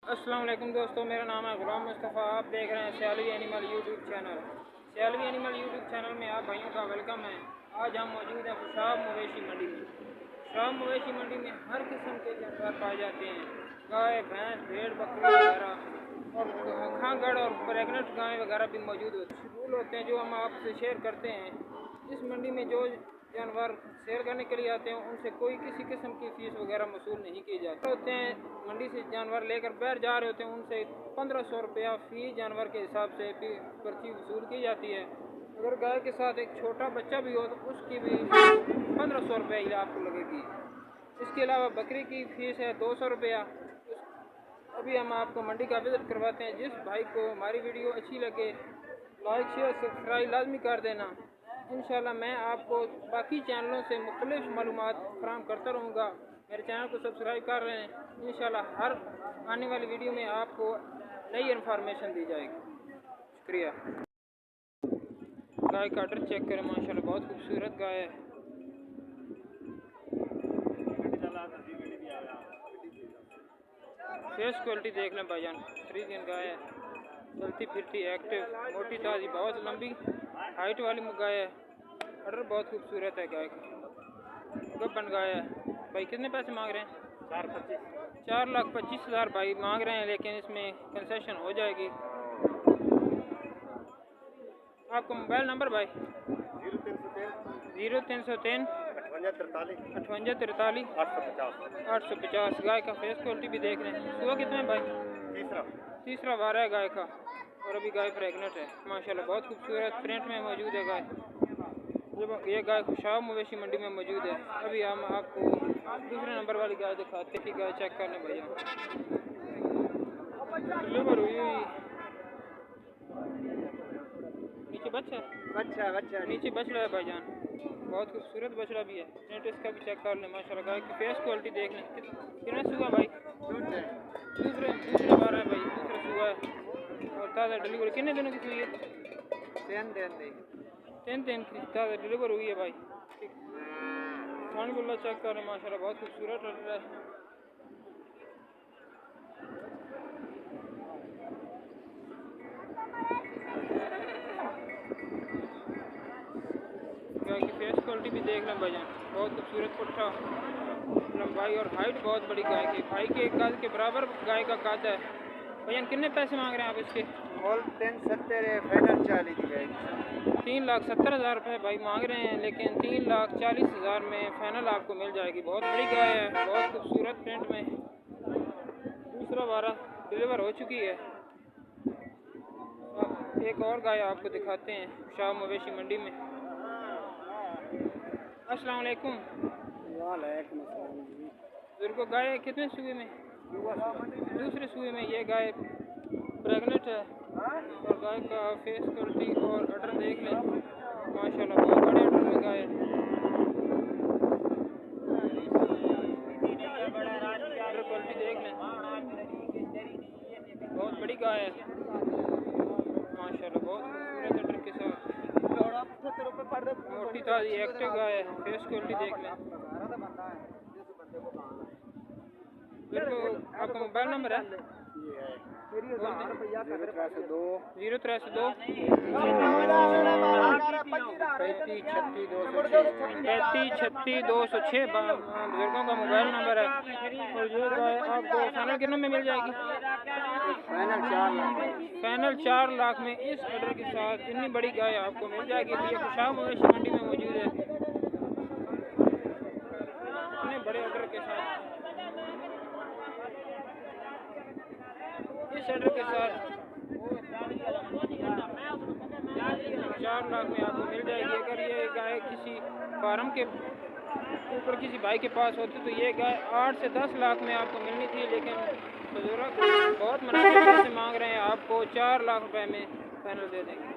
अस्सलाम वालेकुम दोस्तों, मेरा नाम है गुलाम मुस्तफ़ा। आप देख रहे हैं Sialvi animal YouTube channel. Sialvi animal YouTube channel में आप भाइयों का वेलकम है। आज हम मौजूद हैं खुशाब मवेशी मंडी में। खुशाब मवेशी मंडी में हर किस्म के जानवर पाए जाते हैं। गाय, भैंस, भेड़, बकरी वगैरह और खांगड़ और प्रेगनेंट गायें वगैरह भी मौजूद रूल होते हैं जो हम आपसे शेयर करते हैं। इस मंडी में जो जानवर सेल करने के लिए आते हैं उनसे कोई किसी किस्म की फीस वगैरह वसूल नहीं की जाती होते हैं। मंडी से जानवर लेकर बाहर जा रहे होते हैं, उनसे 1500 रुपया फी जानवर के हिसाब से पर्ची वसूल की जाती है। अगर गाय के साथ एक छोटा बच्चा भी हो तो उसकी भी 1500 रुपये ही आपको लगेगी। इसके अलावा बकरी की फ़ीस है 200 रुपया। अभी हम आपको मंडी का विज़िट करवाते हैं। जिस भाई को हमारी वीडियो अच्छी लगे लाइक शेयर सब्सक्राइब लाजमी कर देना। इंशाल्लाह मैं आपको बाकी चैनलों से मुख्तलिफ मालूमात फराहम करता रहूँगा। मेरे चैनल को सब्सक्राइब कर रहे हैं। इंशाल्लाह हर आने वाली वीडियो में आपको नई इन्फॉर्मेशन दी जाएगी। शुक्रिया। गाय का अडर चेक करें, माशाल्लाह बहुत खूबसूरत गाय है। फेस क्वालिटी देख लें भाईजान, फ्रीजियन गाय है, चलती फिरती एक्टिव, मोटी ताज़ी, बहुत लंबी हाइट वाली गाय है। अडर बहुत खूबसूरत है गाय का। गब्बन गाय है। भाई कितने पैसे मांग रहे हैं? 4,25,000 भाई मांग रहे हैं, लेकिन इसमें कंसेशन हो जाएगी। आपका मोबाइल नंबर भाई? 0303 5843 850। गाय का फेस क्वालिटी भी देख रहे हैं। सुबह कितना है भाई? तीसरा वार है गाय का और अभी गाय प्रेग्नेंट है। माशाल्लाह बहुत खूबसूरत प्रिंट में मौजूद है गाय। ये गाय खुशाब मवेशी मंडी में मौजूद है। अभी हम आपको दूसरे नंबर वाली गाय दिखाते हैं। गाय चेक करने भैया, डिलीवर हुई। नीचे बच्चा नीचे बछड़ा है भाईजान, बहुत खूबसूरत बछड़ा भी है। प्रिंट इसका भी चेक कर लें। माशाल्लाह गाय की फेस क्वालिटी देख लें। कितना सुबह भाई? दूसरे बार है भाई, दूसरा सुबह है और ताज़ा डिलीवर। कितने दिनों की हुई है? 3 दिन की ताज़ा डिलीवर हुई है भाई। माशाल्लाह चेक कर रहे हैं। माशाल्लाह बहुत खूबसूरत लग रहा है। गाय की फेस क्वालिटी भी देख लें भाईजान, बहुत खूबसूरत पुट्ठा, लंबाई और हाइट बहुत बड़ी गाय की। भाई के कद के बराबर गाय का कद है। भैया कितने पैसे मांग रहे हैं आप इसके? 370 फाइनल 40 की जाएगी। 3,70,000 रुपये भाई मांग रहे हैं, लेकिन 3,40,000 में फाइनल आपको मिल जाएगी। बहुत बड़ी गाय है, बहुत खूबसूरत प्रिंट में। दूसरा वारा डिलीवर हो चुकी है। एक और गाय आपको दिखाते हैं खुशाब मवेशी मंडी में। अस्सलाम वालेकुम। बुजुर्गों, गाय कितने सूए में? दूसरे सूए में ये गाय प्रेग्नेंट है और गाय का फेस क्वालिटी और अडर देख लें। माशाल्लाह बहुत बड़े अडर में गाय है। अडर क्वालिटी देख लें, बहुत बड़ी गाय है। माशाल्लाह बहुत खूबसूरत अडर के साथ मोटी ताज़ी एक्टिव गाय है। फेस क्वालिटी देख लें। आपका मोबाइल नंबर है? 032 3536 206 बुजुर्गों का मोबाइल नंबर है। और ये गाय आपको फाइनल कितने में मिल जाएगी? फाइनल 4 लाख में इस ऑर्डर के साथ इतनी बड़ी गाय आपको मिल जाएगी। ये खुशाब मवेशी मंडी में मौजूद है। इतने बड़े ऑर्डर के साथ इस ऑर्डर के साथ 4 लाख में आपको मिल जाएगी। अगर ये गाय किसी फार्म के ऊपर किसी भाई के पास होती तो ये गाय 8 से 10 लाख में आपको मिलनी थी, लेकिन बुजुर्ग बहुत मुनासिब से मांग रहे हैं। आपको 4 लाख रुपए में फाइनल दे देंगे।